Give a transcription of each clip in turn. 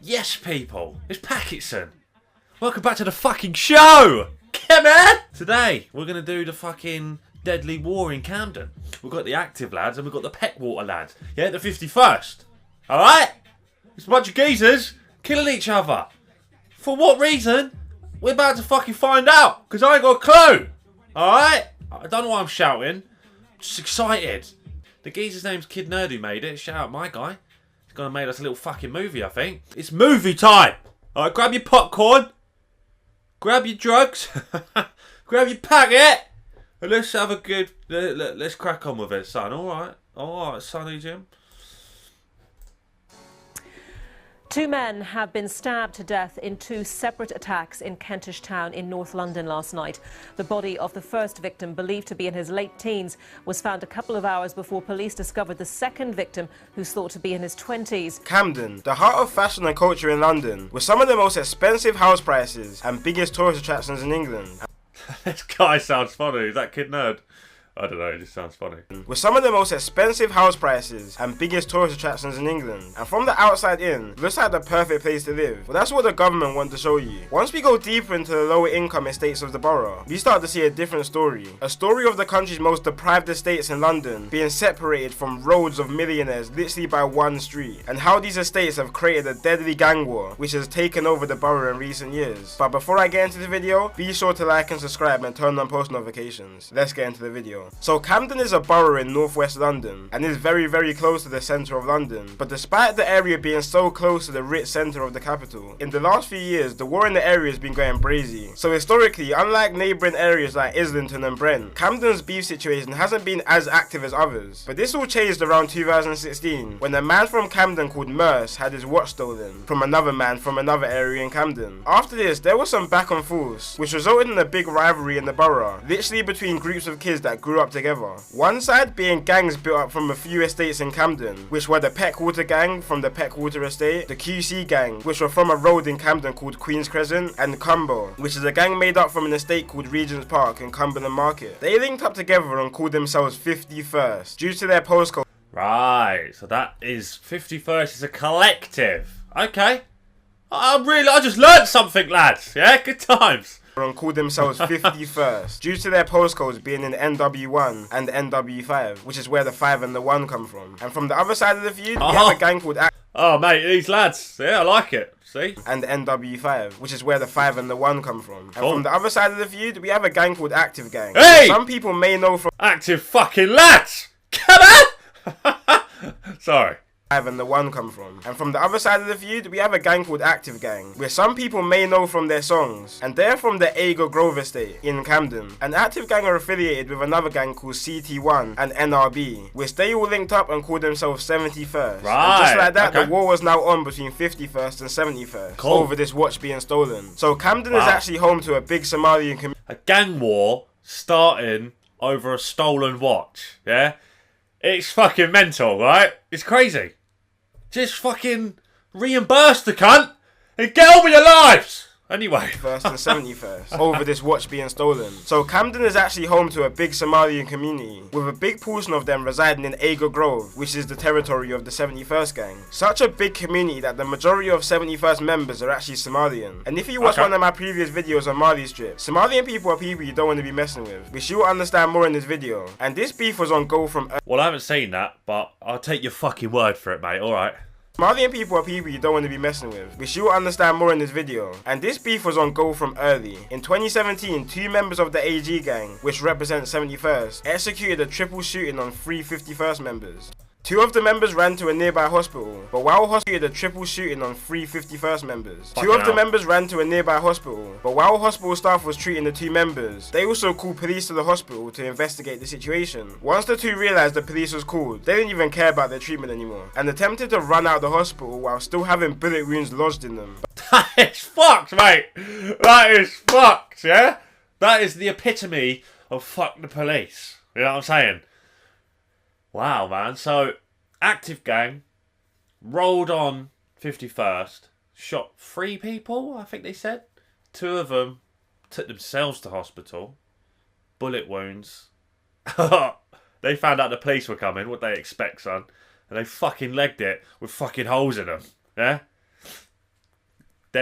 Yes, people, it's Packetson. Welcome back to the fucking show! Come on! Today, we're going to do the fucking deadly war in Camden. We've got the active lads and we've got the Peckwater lads. Yeah, the 51st. Alright? It's a bunch of geezers killing each other. For what reason? We're about to fucking find out, because I ain't got a clue. Alright? I don't know why I'm shouting. I'm just excited. The geezer's name's KED who made it. Shout out my guy. He's gonna make us a little fucking movie, I think. It's movie time! Alright, grab your popcorn. Grab your drugs. Grab your packet. And let's have a good... Let's crack on with it, son. Alright? Alright, sonny Jim. Two men have been stabbed to death in two separate attacks in Kentish Town in North London last night. The body of the first victim, believed to be in his late teens, was found a couple of hours before police discovered the second victim, who's thought to be in his 20s. Camden, the heart of fashion and culture in London, with some of the most expensive house prices and biggest tourist attractions in England. This guy sounds funny. Is that KED Nerd? I don't know, it just sounds funny. With some of the most expensive house prices and biggest tourist attractions in England. And from the outside in, looks like the perfect place to live. Well, that's what the government want to show you. Once we go deeper into the lower income estates of the borough, we start to see a different story. A story of the country's most deprived estates in London being separated from roads of millionaires literally by one street. And how these estates have created a deadly gang war which has taken over the borough in recent years. But before I get into the video, be sure to like and subscribe and turn on post notifications. Let's get into the video. So Camden is a borough in northwest London and is very close to the centre of London, but despite the area being so close to the rich centre of the capital, in the last few years the war in the area has been going brazy. So historically, unlike neighbouring areas like Islington and Brent, Camden's beef situation hasn't been as active as others. But this all changed around 2016 when a man from Camden called Merce had his watch stolen from another man from another area in Camden. After this, there was some back and forth which resulted in a big rivalry in the borough, literally between groups of kids that grew up together. One side being gangs built up from a few estates in Camden, which were the Peckwater gang from the Peckwater estate, the QC gang, which were from a road in Camden called Queen's Crescent, and Cumber, which is a gang made up from an estate called Regent's Park in Cumberland Market. They linked up together and called themselves 51st, due to their postcode. Right, so that is 51st is a collective. Okay. I just learned something, lads. Yeah, good times. And called themselves 51st, due to their postcodes being in NW1 and NW5, which is where the 5 and the 1 come from. And from the other side of the feud, we have a gang called Oh mate, these lads, yeah, I like it, see? And NW5, which is where the 5 and the 1 come from. And Cool. from the other side of the feud, we have a gang called Active Gang. Hey! Some people may know from Active fucking lads! Come on! Sorry. 5 and the 1 come from. And from the other side of the feud, we have a gang called Active Gang, where some people may know from their songs. And they're from the Agar Grove estate in Camden. And Active Gang are affiliated with another gang called CT1 and NRB, which they all linked up and called themselves 71st. Right. And just like that, Okay. the war was now on between 51st and 71st Cool. over this watch being stolen. So Camden is Wow. actually home to a big Somalian community. A gang war starting over a stolen watch, yeah? It's fucking mental, right? It's crazy. Just fucking reimburse the cunt and get on with your lives! Anyway. First and 71st over this watch being stolen. So Camden is actually home to a big Somalian community, with a big portion of them residing in Agar Grove, which is the territory of the 71st gang. Such a big community that the majority of 71st members are actually Somalian. And if you watch one of my previous videos on Mali Strip, Somalian people are people you don't want to be messing with, which you will understand more in this video. And this beef was on go from Well, I haven't seen that, but I'll take your fucking word for it, mate, alright. Somalian people are people you don't want to be messing with, which you will understand more in this video. And this beef was on go from early. In 2017, two members of the AG gang, which represent 71st, executed a triple shooting on three 51st members. Two of the members ran to a nearby hospital, but while hospital a triple shooting on three 51st members. Two of the members ran to a nearby hospital, but while hospital staff was treating the two members, they also called police to the hospital to investigate the situation. Once the two realised the police was called, they didn't even care about their treatment anymore, and attempted to run out of the hospital while still having bullet wounds lodged in them. That is fucked, mate! That is fucked, yeah? That is the epitome of fuck the police. You know what I'm saying? Wow, man. So, Active Gang rolled on 51st, shot 3 people, I think they said. 2 of them took themselves to hospital. Bullet wounds. They found out the police were coming. What they expect, son? And they fucking legged it with fucking holes in them. Yeah?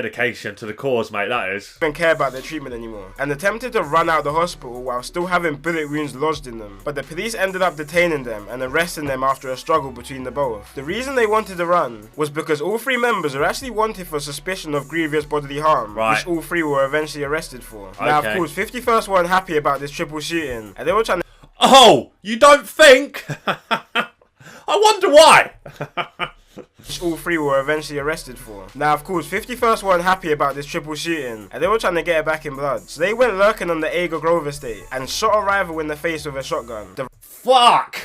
dedication to the cause, mate, that is. Don't care about their treatment anymore, and attempted to run out of the hospital while still having bullet wounds lodged in them. But the police ended up detaining them and arresting them after a struggle between the both. The reason they wanted to run was because all three members are actually wanted for suspicion of grievous bodily harm, which all three were eventually arrested for. Now, of course, 51st weren't happy about this triple shooting, and they were trying to... Oh, you don't think? I wonder why. All three were eventually arrested for. Now, of course, 51st weren't happy about this triple shooting, and they were trying to get it back in blood. So they went lurking on the Aga Grove estate and shot a rival in the face with a shotgun. Fuck!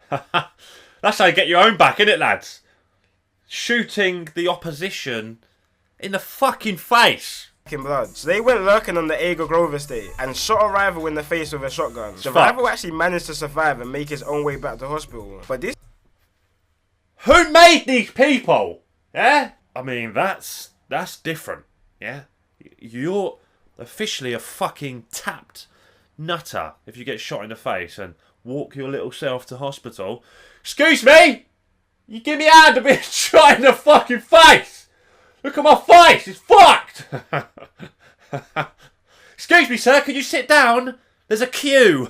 That's how you get your own back, innit, lads? Shooting the opposition in the fucking face. In blood. So they went lurking on the Aga Grove estate and shot a rival in the face with a shotgun. The rival actually managed to survive and make his own way back to hospital. But this... Who made these people? Yeah? I mean, that's different. Yeah? You're officially a fucking tapped nutter if you get shot in the face and walk your little self to hospital. Excuse me? You give me a hand to be shot in the fucking face! Look at my face, it's fucked! Excuse me, sir, can you sit down? There's a queue.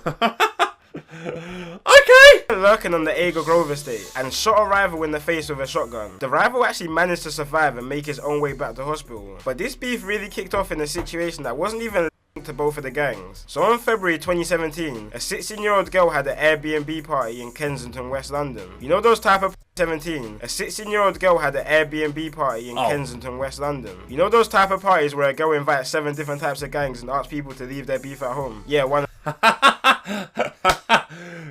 Okay! Lurking on the Aga Grove estate and shot a rival in the face with a shotgun. The rival actually managed to survive and make his own way back to hospital. But this beef really kicked off in a situation that wasn't even linked to both of the gangs. So on February 2017, a 16-year-old girl had an Airbnb party in Kensington, West London. You know those type of... 17. A 16-year-old girl had an Airbnb party in Kensington, West London. You know those type of parties where a girl invites 7 different types of gangs and asks people to leave their beef at home? Yeah, one...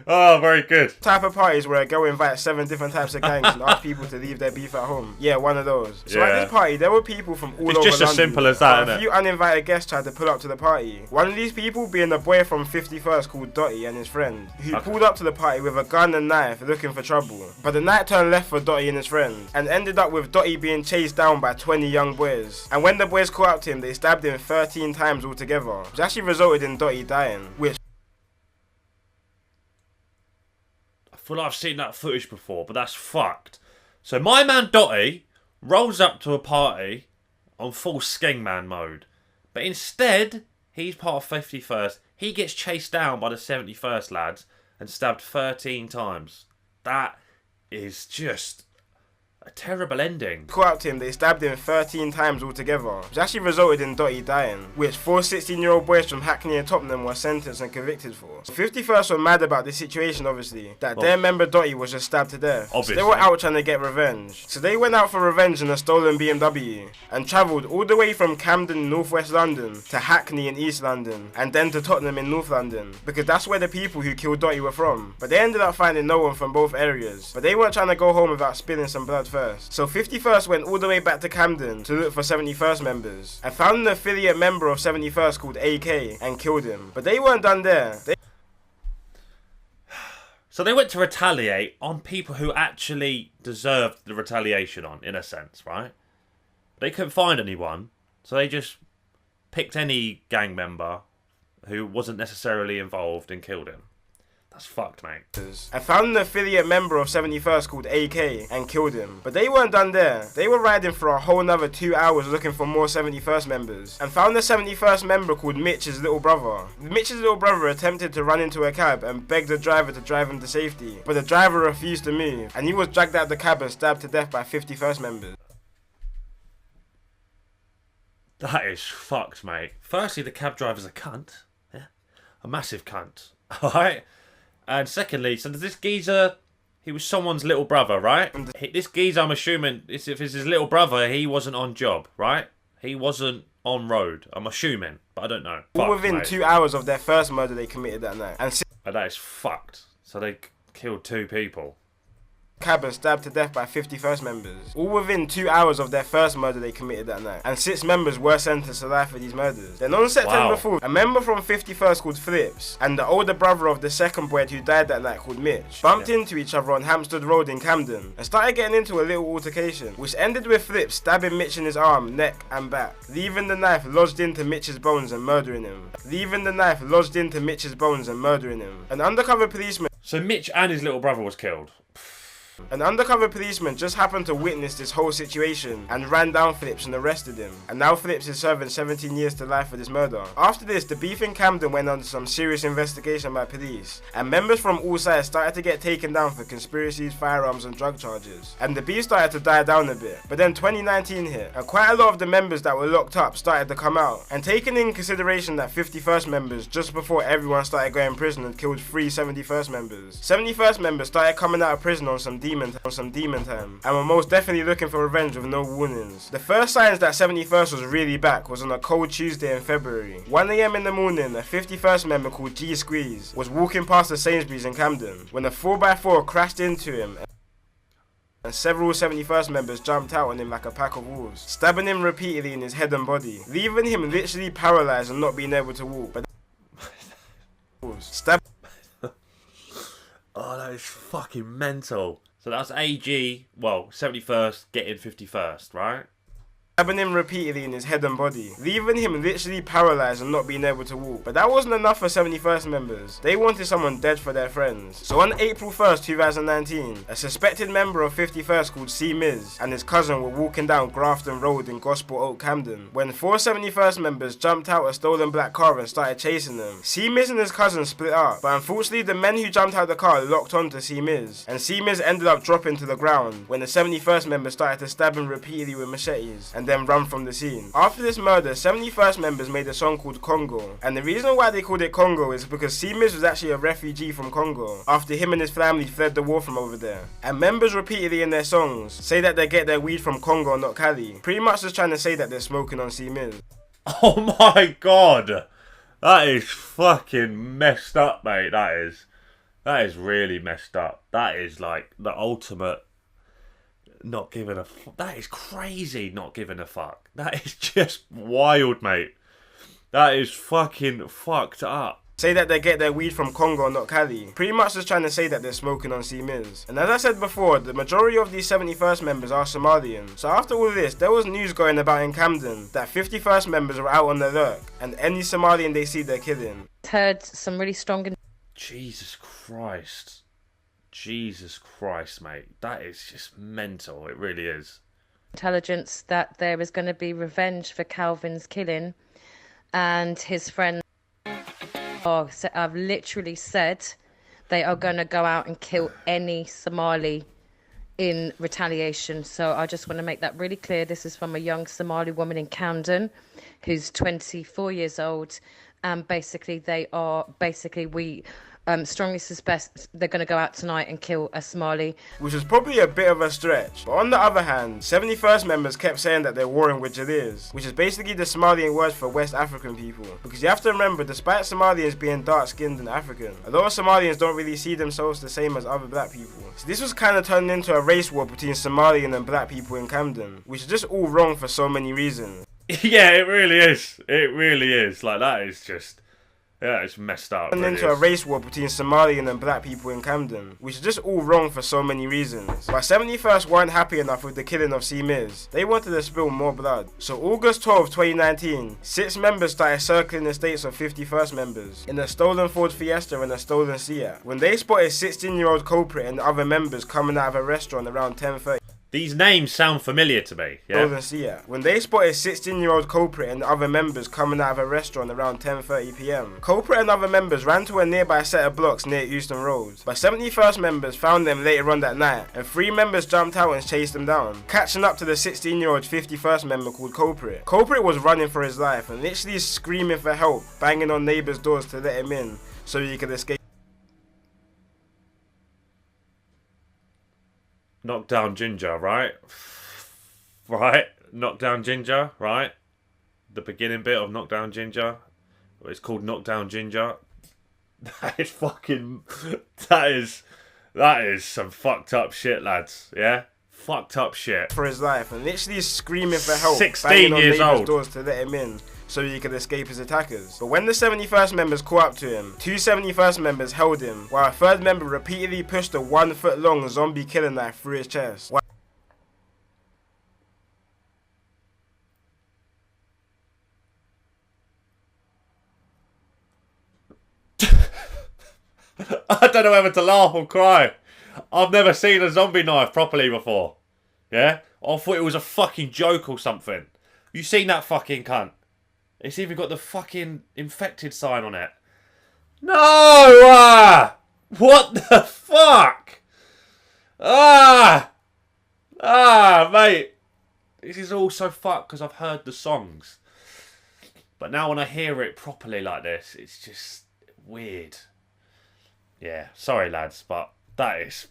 Oh, very good. Type of parties where a girl invites 7 different types of gangs and asks people to leave their beef at home. Yeah, one of those. So at this party, there were people from all over London. It's just as simple as that, isn't it? A few uninvited guests tried to pull up to the party. One of these people being a boy from 51st called Dotty and his friend, who pulled up to the party with a gun and knife looking for trouble. But the night turned left for Dotty and his friend, and ended up with Dotty being chased down by 20 young boys. And when the boys caught up to him, they stabbed him 13 times altogether, which actually resulted in Dotty dying, which... I feel like I've seen that footage before, but that's fucked. So my man Dotty rolls up to a party on full Skengman mode, but instead, he's part of 51st. He gets chased down by the 71st lads and stabbed 13 times. That is just a terrible ending. Caught up to him, they stabbed him 13 times altogether, which actually resulted in Dotty dying, which 4 16-year-old boys from Hackney and Tottenham were sentenced and convicted for. So 51st were mad about this situation, obviously, that their member Dotty was just stabbed to death. Obviously. So they were out trying to get revenge. So they went out for revenge in a stolen BMW and travelled all the way from Camden, northwest London, to Hackney in East London, and then to Tottenham in North London, because that's where the people who killed Dotty were from. But they ended up finding no one from both areas. But they weren't trying to go home without spilling some blood first. So 51st went all the way back to Camden to look for 71st members and found an affiliate member of 71st called AK and killed him. But they weren't done there. So they went to retaliate on people who actually deserved the retaliation on, in a sense, right? They couldn't find anyone, so they just picked any gang member who wasn't necessarily involved and killed him. That's fucked, mate. I found an affiliate member of 71st called AK and killed him. But they weren't done there. They were riding for a whole nother 2 hours looking for more 71st members and found a 71st member called Mitch's little brother. Mitch's little brother attempted to run into a cab and begged the driver to drive him to safety, but the driver refused to move and he was dragged out the cab and stabbed to death by 51st members. That is fucked, mate. Firstly, the cab driver's a cunt. Yeah. A massive cunt. Alright? And secondly, so this geezer, he was someone's little brother, right? This geezer, I'm assuming, if it's his little brother, he wasn't on job, right? He wasn't on road, I'm assuming, but I don't know. All within 2 hours of their first murder they committed that night. And that is fucked. So they killed 2 people. Cab and stabbed to death by 51st members. All within 2 hours of their first murder they committed that night. And 6 members were sentenced to life for these murders. Then on September 4th, a member from 51st called Flips and the older brother of the second boy who died that night called Mitch bumped into each other on Hampstead Road in Camden and started getting into a little altercation, which ended with Flips stabbing Mitch in his arm, neck and back, leaving the knife lodged into Mitch's bones and murdering him. An undercover policeman... So Mitch and his little brother was killed. An undercover policeman just happened to witness this whole situation and ran down Phillips and arrested him. And now Phillips is serving 17 years to life for this murder. After this, the beef in Camden went under some serious investigation by police, and members from all sides started to get taken down for conspiracies, firearms and drug charges. And the beef started to die down a bit. But then 2019 hit, and quite a lot of the members that were locked up started to come out. And taking in consideration that 51st members, just before everyone started going to prison, had killed 3 71st members. 71st members started coming out of prison on some demon time, and were most definitely looking for revenge with no warnings. The first signs that 71st was really back was on a cold Tuesday in February. 1 AM in the morning, a 51st member called Gxng was walking past the Sainsbury's in Camden when a 4x4 crashed into him, and several 71st members jumped out on him like a pack of wolves, stabbing him repeatedly in his head and body, leaving him literally paralysed and not being able to walk. But oh, that is fucking mental. So that's AG, well, 71st getting 51st, right? Stabbing him repeatedly in his head and body, leaving him literally paralysed and not being able to walk. But that wasn't enough for 71st members. They wanted someone dead for their friends. So on April 1st, 2019, a suspected member of 51st called C. Miz and his cousin were walking down Grafton Road in Gospel Oak, Camden, when 4 71st members jumped out a stolen black car and started chasing them. C. Miz and his cousin split up, but unfortunately the men who jumped out the car locked onto C. Miz, and C. Miz ended up dropping to the ground when the 71st members started to stab him repeatedly with machetes and then run from the scene. After this murder, 71st members made a song called Congo, and the reason why they called it Congo is because C. Miz was actually a refugee from Congo after him and his family fled the war from over there. And members repeatedly in their songs say that they get their weed from Congo, not Cali, pretty much just trying to say that they're smoking on C. Miz. Oh my god! That is fucking messed up, mate. That is really messed up. That is like the ultimate not giving a fuck. That is crazy, not giving a fuck. That is just wild, mate. That is fucking fucked up. Say that they get their weed from Congo, not Cali, pretty much just trying to say that they're smoking on C. Miz. And as I said before, the majority of these 71st members are Somalian. So after all this, there was news going about in Camden that 51st members were out on the lurk, and any Somalian they see they're killing. Heard some really strong... Jesus Christ. Jesus Christ, mate. That is just mental. It really is. Intelligence that there is going to be revenge for Calvin's killing, and his friends have literally said they are going to go out and kill any Somali in retaliation. So I just want to make that really clear. This is from a young Somali woman in Camden who's 24 years old, and basically we strongly suspect they're going to go out tonight and kill a Somali. Which is probably a bit of a stretch. But on the other hand, 71st members kept saying that they're warring with Jalirs, which is basically the Somalian word for West African people. Because you have to remember, despite Somalians being dark-skinned and African, a lot of Somalians don't really see themselves the same as other black people. So this was kind of turning into a race war between Somalian and black people in Camden, which is just all wrong for so many reasons. Yeah, it really is. It really is. Like, that is just... yeah, it's messed up. Turned into a race war between Somalian and black people in Camden, which is just all wrong for so many reasons. But 71st weren't happy enough with the killing of C. Miz. They wanted to spill more blood. So August 12, 2019, 6 members started circling the states of 51st members in a stolen Ford Fiesta and a stolen Seat, when they spotted 16-year-old culprit and other members coming out of a restaurant around 10:30. These names sound familiar to me. Yeah. When they spotted 16-year-old culprit and other members coming out of a restaurant around 10:30 PM, culprit and other members ran to a nearby set of blocks near Euston Road. But 71st members found them later on that night, and 3 members jumped out and chased them down, catching up to the 16-year-old 51st member called Culprit. Culprit was running for his life and literally screaming for help, banging on neighbours' doors to let him in so he could escape. Knockdown Ginger, right? Right? Knockdown Ginger, right? The beginning bit of Knockdown Ginger. It's called Knockdown Ginger. That is fucking... That is some fucked up shit, lads. Yeah? Fucked up shit. For his life and literally screaming for help. 16 years old. Doors to let him in so he could escape his attackers. But when the 71st members caught up to him, 2 71st members held him, while a 3rd member repeatedly pushed a 1-foot-long zombie killing knife through his chest. I don't know whether to laugh or cry. I've never seen a zombie knife properly before. Yeah? I thought it was a fucking joke or something. You seen that fucking cunt? It's even got the fucking infected sign on it. No! What the fuck? Mate. This is all so fucked because I've heard the songs. But now when I hear it properly like this, it's just weird. Yeah, sorry lads, but that is...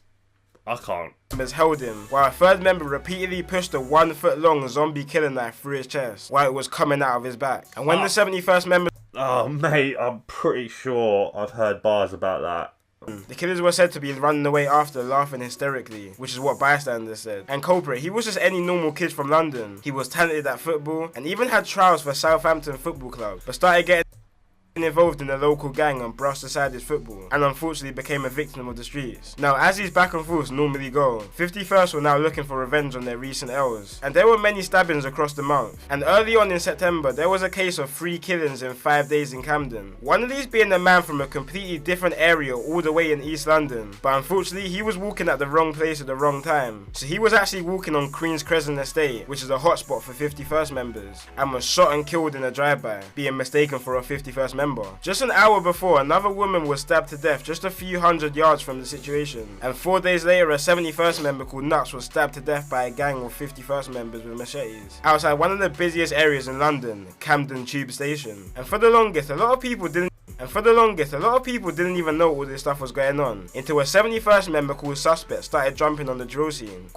I can't. Members held him, while a third member repeatedly pushed a 1 foot long zombie killing knife through his chest while it was coming out of his back. And when the 71st member... Oh mate, I'm pretty sure I've heard bars about that. The killers were said to be running away after, laughing hysterically, which is what bystanders said. And culprit, he was just any normal kid from London. He was talented at football and even had trials for Southampton Football Club, but started getting involved in a local gang and brushed aside his football, and unfortunately became a victim of the streets. Now, as these back and forths normally go, 51st were now looking for revenge on their recent L's, and there were many stabbings across the month. And early on in September, there was a case of 3 killings in 5 days in Camden. One of these being a man from a completely different area all the way in East London, but unfortunately he was walking at the wrong place at the wrong time. So he was actually walking on Queen's Crescent Estate, which is a hotspot for 51st members, and was shot and killed in a drive-by, being mistaken for a 51st member. Just an hour before, another woman was stabbed to death just a few hundred yards from the situation. And 4 days later, a 71st member called Nuts was stabbed to death by a gang of 51st members with machetes outside one of the busiest areas in London, Camden Tube Station. And for the longest, a lot of people didn't even know all this stuff was going on until a 71st member called Suspect started jumping on the drill scene.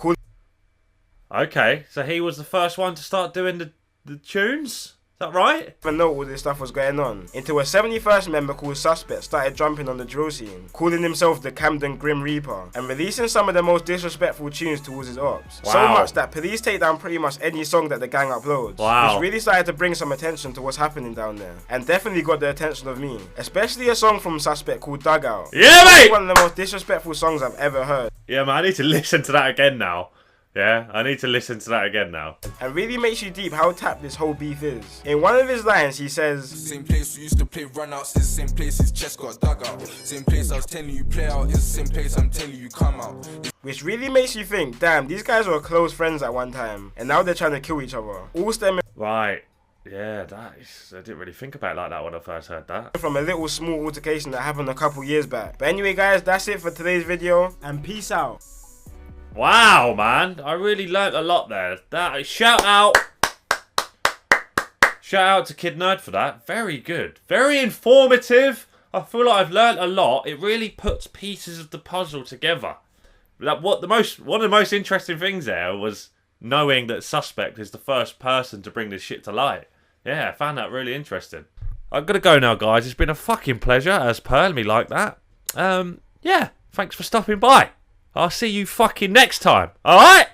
Okay, so he was the first one to start doing the tunes? Is that right? Even know all this stuff was going on until a 71st member called Suspect started jumping on the drill scene, calling himself the Camden Grim Reaper and releasing some of the most disrespectful tunes towards his ops. Wow. So much that police take down pretty much any song that the gang uploads. Wow. Which really started to bring some attention to what's happening down there, and definitely got the attention of me, especially a song from Suspect called Dugout. Yeah, mate! One of the most disrespectful songs I've ever heard. Yeah, man, I need to listen to that again now. Yeah, I need to listen to that again now. And really makes you deep how tapped this whole beef is. In one of his lines, he says, "Same place we used to play runouts, is the same place his chest got dug out. Same place I was telling you play out, is the same place I'm telling you come out." Which really makes you think, damn, these guys were close friends at one time, and now they're trying to kill each other. All stemming Right. Yeah, I didn't really think about it like that when I first heard that. from a little small altercation that happened a couple years back. But anyway guys, that's it for today's video, and peace out. Wow, man. I really learnt a lot there. Shout out to Kid Nerd for that. Very good. Very informative. I feel like I've learnt a lot. It really puts pieces of the puzzle together. One of the most interesting things there was knowing that Suspect is the first person to bring this shit to light. Yeah, I found that really interesting. I'm gonna go now, guys. It's been a fucking pleasure, as per me like that. Yeah, thanks for stopping by. I'll see you fucking next time. Alright?